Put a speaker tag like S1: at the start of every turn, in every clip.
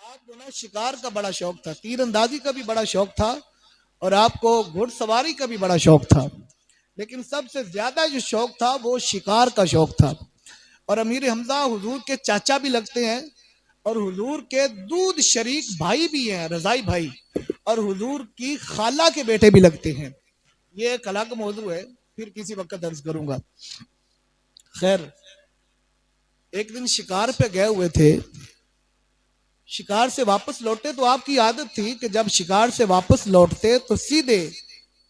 S1: आपको ना शिकार का बड़ा शौक था, तीरंदाजी का भी बड़ा शौक था और आपको घुड़सवारी का भी बड़ा शौक था। लेकिन सबसे ज्यादा जो शौक था वो शिकार का शौक था। और अमीर हमजा हुजूर के चाचा भी लगते हैं और हुजूर के दूध शरीक भाई भी हैं, रजाई भाई, और हुजूर की खाला के बेटे भी लगते हैं। ये एक अलग मौजू है, फिर किसी वक्त दर्ज करूंगा। खैर, एक दिन शिकार पे गए हुए थे, शिकार से वापस लौटे तो आपकी आदत थी कि जब शिकार से वापस लौटते तो सीधे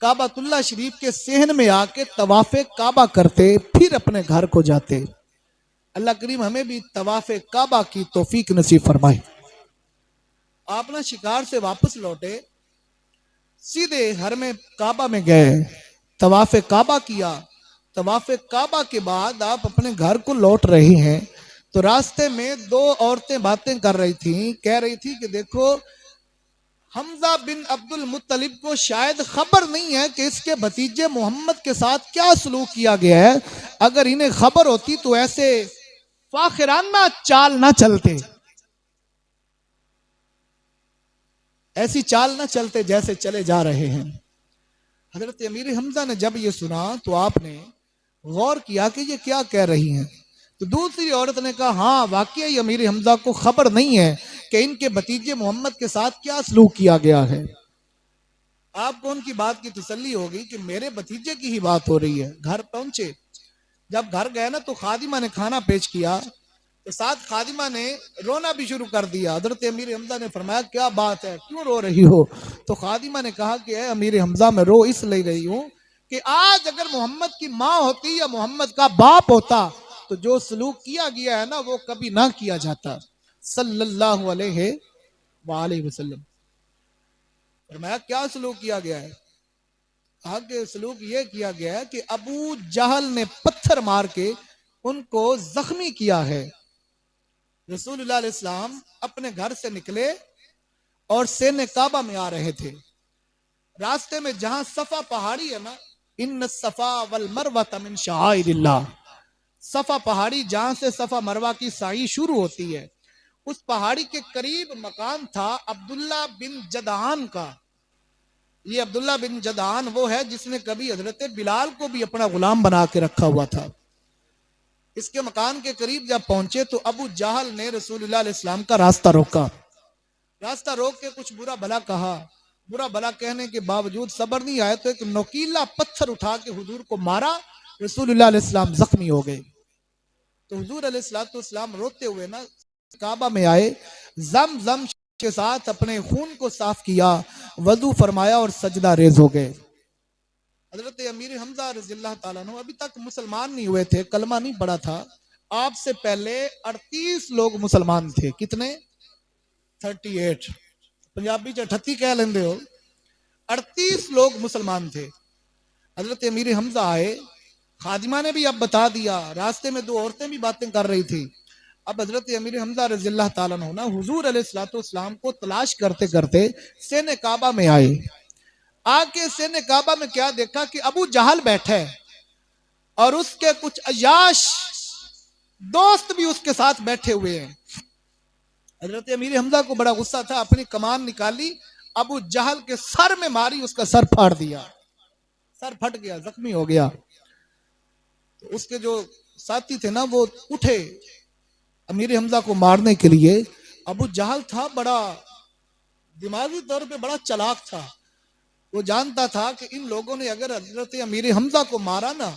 S1: काबातुल्ला शरीफ के सहन में आके तवाफे काबा करते, फिर अपने घर को जाते। अल्लाह करीम हमें भी तवाफे काबा की तौफीक नसीब फरमाए। आप ना शिकार से वापस लौटे, सीधे हर में काबा में गए, तवाफे काबा किया। तवाफे काबा के बाद आप अपने घर को लौट रहे हैं तो रास्ते में दो औरतें बातें कर रही थी, कह रही थी कि देखो, हमजा बिन अब्दुल मुत्तलिब को शायद खबर नहीं है कि इसके भतीजे मोहम्मद के साथ क्या सलूक किया गया है। अगर इन्हें खबर होती तो ऐसे फाखिराना चाल ना चलते, ऐसी चाल ना चलते जैसे चले जा रहे हैं। हजरत अमीर हमजा ने जब ये सुना तो आपने गौर किया कि ये क्या कह रही हैं। तो दूसरी औरत ने कहा, हाँ वाकई अमीर हमजा को खबर नहीं है कि इनके भतीजे मोहम्मद के साथ क्या सलूक किया गया है। आपको उनकी बात की तसल्ली होगी कि मेरे भतीजे की ही बात हो रही है। घर पहुंचे, जब घर गए ना तो खादिमा ने खाना पेश किया तो साथ खादिमा ने रोना भी शुरू कर दिया। हजरत अमीर हमजा ने फरमाया, क्या बात है, क्यों रो रही हो? तो खादिमा ने कहा कि अमीर हमजा, मैं रो इसलिए रही हूँ कि आज अगर मोहम्मद की माँ होती या मोहम्मद का बाप होता तो जो सलूक किया गया है ना वो कभी ना किया जाता, सल्लल्लाहु अलैहि वसल्लम। फरमाया, क्या सलूक किया गया है? कहा कि सलूक ये किया गया है कि अबू जहल ने पत्थर मार के उनको जख्मी किया है। रसूलुल्लाह इस्लाम अपने घर से निकले और सेने काबा में आ रहे थे। रास्ते में जहां सफा पहाड़ी है ना, इन सफा वल मरवा मिन शाइरिल्लाह, सफा पहाड़ी जहां से सफा मरवा की साई शुरू होती है, उस पहाड़ी के करीब मकान था अब्दुल्ला बिन जदान का। ये अब्दुल्ला बिन जदान वो है जिसने कभी हजरत बिलाल को भी अपना गुलाम बना के रखा हुआ था। इसके मकान के करीब जब पहुंचे तो अबू जहल ने रसूलुल्लाह इस्लाम का रास्ता रोका। रास्ता रोक के कुछ बुरा भला कहा। बुरा भला कहने के बावजूद सब्र नहीं आया तो एक नोकीला पत्थर उठा के हुजूर को मारा। रसूलुल्लाह इस्लाम जख्मी हो गए। तो हुजूर अलैहिस्सलाम रोते हुए ना काबा में आए, जम जम के साथ अपने खून को साफ किया, वजू फरमाया और सजदा रेज हो गए। हजरत अमीर हमजा रज़ियल्लाहु ताला अन्हु अभी तक मुसलमान नहीं हुए थे, कलमा नहीं पड़ा था। आपसे पहले 38 लोग मुसलमान थे। कितने? 38। पंजाबी च 38 कह लेंदे हो। 38 लोग मुसलमान थे। हजरत अमीर हमजा आए, खादिमा ने भी अब बता दिया। रास्ते में दो औरतें भी बातें कर रही थी। अब हजरत अमीर हमजा रज़ियल्लाहु ताला अन्हु ना हुजूर अलैहिस्सलाम को तलाश करते करते सेने काबा में आए। आके सेने काबा में क्या देखा कि अबू जहल बैठे है और उसके कुछ अयाश दोस्त भी उसके साथ बैठे हुए हैं। हजरत अमीर हमजा को बड़ा गुस्सा था, अपनी कमान निकाली, अबू जहल के सर में मारी, उसका सर फाड़ दिया। सर फट गया, जख्मी हो गया। तो उसके जो साथी थे ना वो उठे अमीर हमजा को मारने के लिए। अबू जहल था बड़ा दिमागी तौर पे बड़ा चालाक था। वो जानता था कि इन लोगों ने अगर हजरत अमीर हमजा को मारा ना,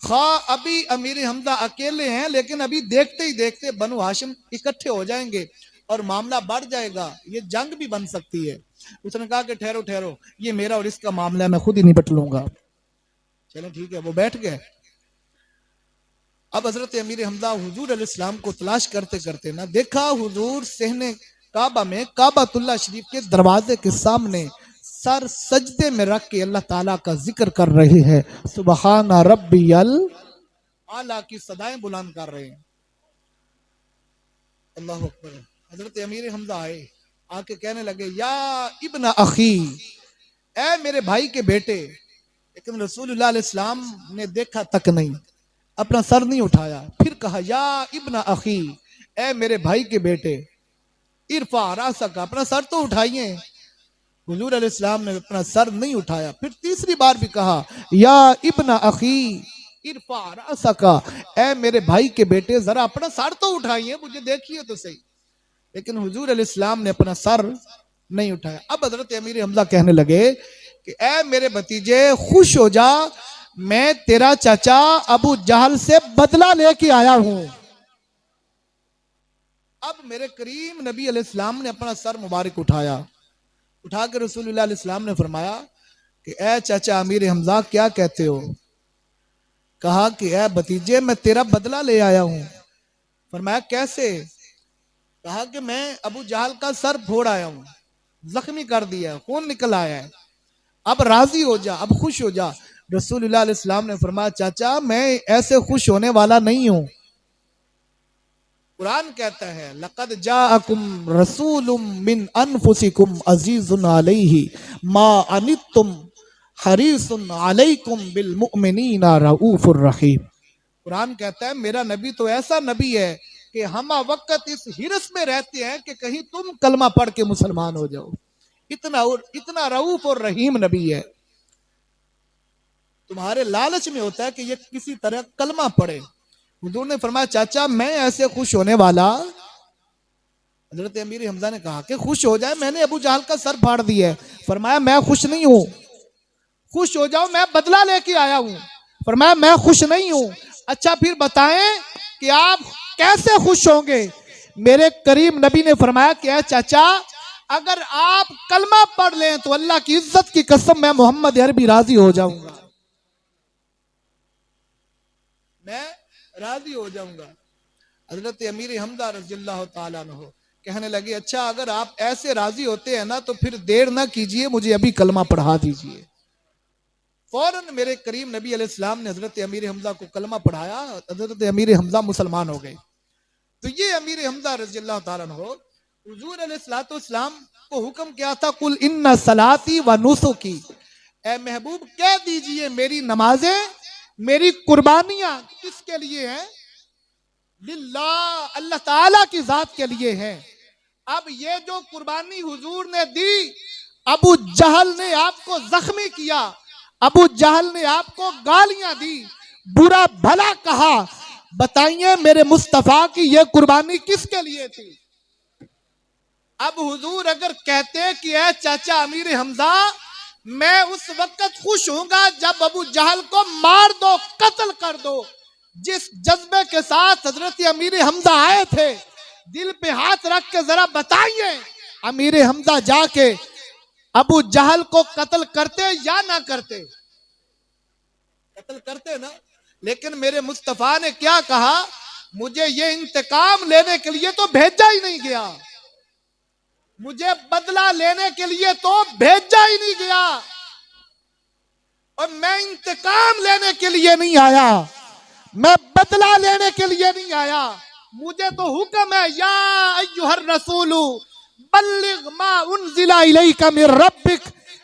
S1: खा अभी अमीर हमजा अकेले हैं लेकिन अभी देखते ही देखते बनु हाशिम इकट्ठे हो जाएंगे और मामला बढ़ जाएगा, ये जंग भी बन सकती है। उसने कहा कि ठहरो ठहरो, ये मेरा और इसका मामला, मैं खुद ही निपट लूंगा। चलो ठीक है, वो बैठ गए। अब हजरत अमीर हमजा हुजूर अलैहिस्सलाम को तलाश करते करते ना देखा, हुजूर सहने काबा में काबातुल्लाह शरीफ के दरवाजे के सामने सर सजदे में रख के अल्लाह ताला का जिक्र कर रहे हैं, सुबहाना रब्बियल आला की सदाएं बुलंद कर रहे हैं। अल्लाह अकबर। हजरत अमीर हमजा आए, आके कहने लगे, या इब्न अखी, ए मेरे भाई के बेटे। लेकिन रसूलुल्लाह अलैहिस्सलाम ने देखा तक नहीं, अपना सर नहीं उठाया। फिर कहा, या इब्न अखी, ए मेरे भाई के बेटे। इरफा रासक, अपना सर तो उठाइए। हुजूर अलैहिस्सलाम ने अपना सर नहीं उठाया। फिर तीसरी बार भी कहा, या इब्न अखी इरफा रासका, ए मेरे भाई के बेटे जरा अपना सर तो उठाइए, मुझे देखिए तो सही। लेकिन हुजूर अलैहिस्सलाम ने अपना सर नहीं उठाया। अब हजरत अमीर हमजा कहने लगे कि ए मेरे भतीजे खुश हो जा, मैं तेरा चाचा अबू जहल से बदला लेके आया हूं। अब मेरे करीम नबी अलैहिस्सलाम ने अपना सर मुबारक उठाया। उठा के रसूलुल्लाह अलैहिस्सलाम ने फरमाया कि ए चाचा अमीर हमजा क्या कहते हो? कहा कि ए भतीजे मैं तेरा बदला ले आया हूं। फरमाया कैसे? कहा कि मैं अबू जहल का सर फोड़ आया हूं, जख्मी कर दिया, खून निकल आया है, अब राजी हो जा, अब खुश हो जा। रसूलुल्लाह अलैहिस्सलाम ने फरमाया चाचा मैं ऐसे खुश होने वाला नहीं हूं। कुरान कहता है लक़द जाअकुम रसूलुम मिन अनफुसिकुम अज़ीज़ुन अलैहि मा अनित्तुम हरीसुन अलैकुम बिल मुमिनीना रऊफुर रहीम। कुरान कहता है मेरा नबी तो ऐसा नबी है कि हम वक्त इस हिरस में रहते हैं कि कहीं तुम कलमा पढ़ के मुसलमान हो जाओ। इतना रऊफ और रहीम नबी है। तुम्हारे लालच में होता है कि ये किसी तरह कलमा पढ़े। हुजूर ने फरमाया चाचा मैं ऐसे खुश होने वाला। हजरत अमीर हमजा ने कहा कि खुश हो जाए, मैंने अबू जहल का सर फाड़ दिया है। फरमाया मैं खुश नहीं हूं। खुश हो जाओ, मैं बदला लेके आया हूं। फरमाया मैं खुश नहीं हूं। अच्छा फिर बताएं कि आप कैसे खुश होंगे? मेरे करीम नबी ने फरमाया कि चाचा अगर आप कलमा पढ़ लें तो अल्लाह की इज्जत की कसम मैं मोहम्मद अरबी राजी हो जाऊंगा, मैं राजी हो जाऊंगा। हजरत अमीर हमजा रज़ियल्लाहु ताला अन्हु कहने लगे अच्छा अगर आप ऐसे राजी होते हैं ना तो फिर देर ना कीजिए, मुझे अभी कलमा पढ़ा दीजिए। फौरन मेरे करीम नबी अलैहिस्सलाम ने हजरत अमीर हमजा को कलमा पढ़ाया। हजरत अमीर हमजा मुसलमान हो गए। तो ये अमीर हमजा रज़ियल्लाहु ताला अन्हु हुजूर अलैहिस्सलातु वस्सलाम को हुक्म किया था कुल इन्ना सलाती व नुसुकी, ए महबूब कह दीजिए मेरी नमाजें मेरी कुर्बानियां किसके लिए हैं? लिल्लाह, अल्लाह ताला की जात के लिए है। अब ये जो कुर्बानी हुजूर ने दी, अबू जहल ने आपको जख्मी किया, अबू जहल ने आपको गालियां दी, बुरा भला कहा, बताइए मेरे मुस्तफा की ये कुर्बानी किसके लिए थी? अब हुजूर अगर कहते कि ऐ चाचा अमीर हमजा मैं उस वक्त खुश होऊंगा जब अबू जहल को मार दो, कत्ल कर दो, जिस जज्बे के साथ हजरत अमीर हमजा आए थे, दिल पे हाथ रख के जरा बताइए अमीर हमजा जाके अबू जहल को कत्ल करते या ना करते? कत्ल करते ना। लेकिन मेरे मुस्तफा ने क्या कहा, मुझे ये इंतकाम लेने के लिए तो भेजा ही नहीं गया, मुझे बदला लेने के लिए तो भेजा ही नहीं गया, और मैं इंतकाम लेने के लिए नहीं आया, मैं बदला लेने के लिए नहीं आया। मुझे तो हुक्म है या अय्युहर रसूलु बल्लिग मा उनजिला इलैका मिर रब्बिक,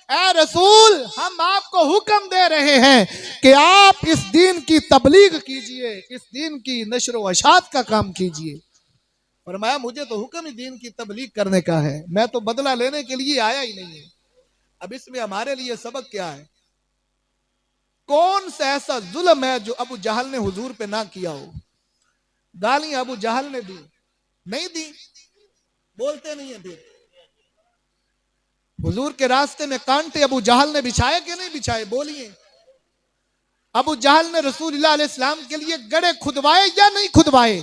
S1: ए रसूल हम आपको हुक्म दे रहे हैं कि आप इस दीन की तबलीग कीजिए, इस दीन की नशर व अशात का काम कीजिए। फरमाया मुझे तो हुक्म ही दीन की तबलीग करने का है, मैं तो बदला लेने के लिए आया ही नहीं है। अब इसमें हमारे लिए सबक क्या है? कौन सा ऐसा जुल्म है जो अबू जहल ने हुजूर पे ना किया हो? गालियां अबू जहल ने दी नहीं दी? बोलते नहीं है। फिर हुजूर के रास्ते में कांटे अबू जहल ने बिछाए कि नहीं बिछाए? बोलिए। अबू जहल ने रसूलुल्लाह अलैहि सलाम के लिए गड़े खुदवाए या नहीं खुदवाए?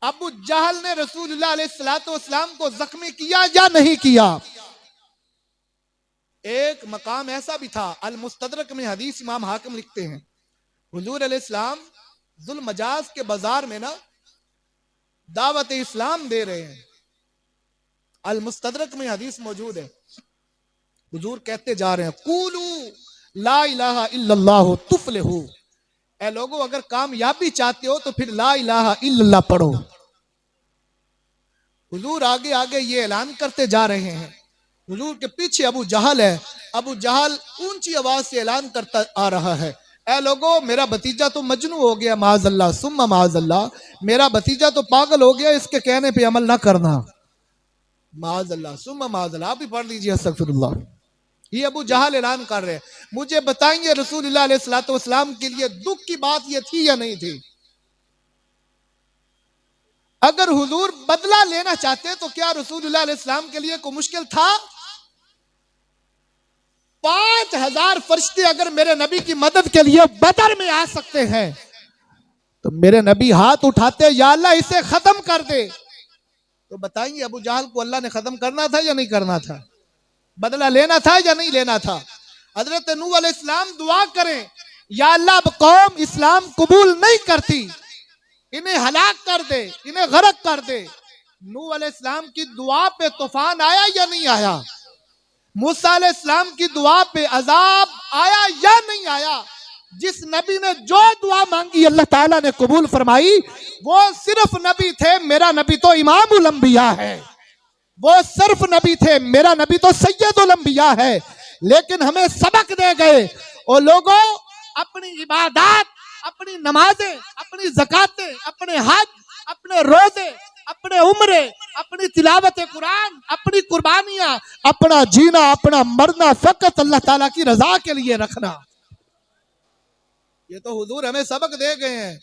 S1: अबू जहल ने रसूलुल्लाह अलैहि सलाम को जख्मी किया या नहीं किया? एक मकाम ऐसा भी था, अल मुस्तदरक में हदीस इमाम हाकिम लिखते हैं, हुजूर अलैहिस्सलाम जुल मजाज के बाजार में ना दावत इस्लाम दे रहे हैं। अल मुस्तदरक में हदीस मौजूद है। हुजूर कहते जा रहे हैं कूलू ला इलाहा इल्लल्लाह तुफलिहू, ए लोगों अगर कामयाबी चाहते हो तो फिर ला इलाहा इल्लल्लाह पढ़ो। हुजूर आगे आगे ये ऐलान करते जा रहे हैं। हुजूर के पीछे अबू जहल है। अबू जहल ऊंची आवाज से ऐलान करता आ रहा है, ए लोगों मेरा भतीजा तो मजनू हो गया, माज़अल्लाह सुम्मा माज़अल्लाह, मेरा भतीजा तो पागल हो गया, इसके कहने पे अमल ना करना। माज़अल्लाह सुम्मा माज़अल्लाह, आप भी पढ़ लीजिए अस्तगफिरुल्लाह। ये अबू जहल ऐलान कर रहे हैं। मुझे बताएंगे रसूलुल्लाह अलैहिस्सलातु वस्सलाम के लिए दुख की बात ये थी या नहीं थी? अगर हुजूर बदला लेना चाहते तो क्या रसूलुल्लाह अलैहिस्सलाम के लिए कोई मुश्किल था? 5000 फरिश्ते अगर मेरे नबी की मदद के लिए बदर में आ सकते हैं तो मेरे नबी हाथ उठाते, या अल्लाह इसे खत्म कर दे। तो बताइए अबू जहल को अल्लाह ने खत्म करना था या नहीं करना था? बदला लेना था या नहीं लेना था? हजरत नूह अलैहिस्सलाम दुआ करें, या अल्लाह अब कौम इस्लाम कबूल नहीं करती, इन्हें हलाक कर दे, इन्हें गरक कर दे। नूह अलैहिस्सलाम की दुआ पे तूफान आया या नहीं आया? मूसा अलैहिस्सलाम की दुआ पे अजाब आया या नहीं आया? जिस नबी ने जो दुआ मांगी अल्लाह ताला ने कबूल फरमाई, वो सिर्फ नबी थे, मेरा नबी तो इमामुल अंबिया है। वो सिर्फ नबी थे, मेरा नबी तो सैयदुल अंबिया है। लेकिन हमें सबक दे गए, और लोगों अपनी इबादत, अपनी नमाजें, अपनी ज़कातें, अपने हज, अपने रोजे, अपने उम्रे, अपनी तिलावत कुरान, अपनी कुर्बानियां, अपना जीना, अपना मरना फकत अल्लाह ताला की रजा के लिए रखना। ये तो हुजूर हमें सबक दे गए हैं।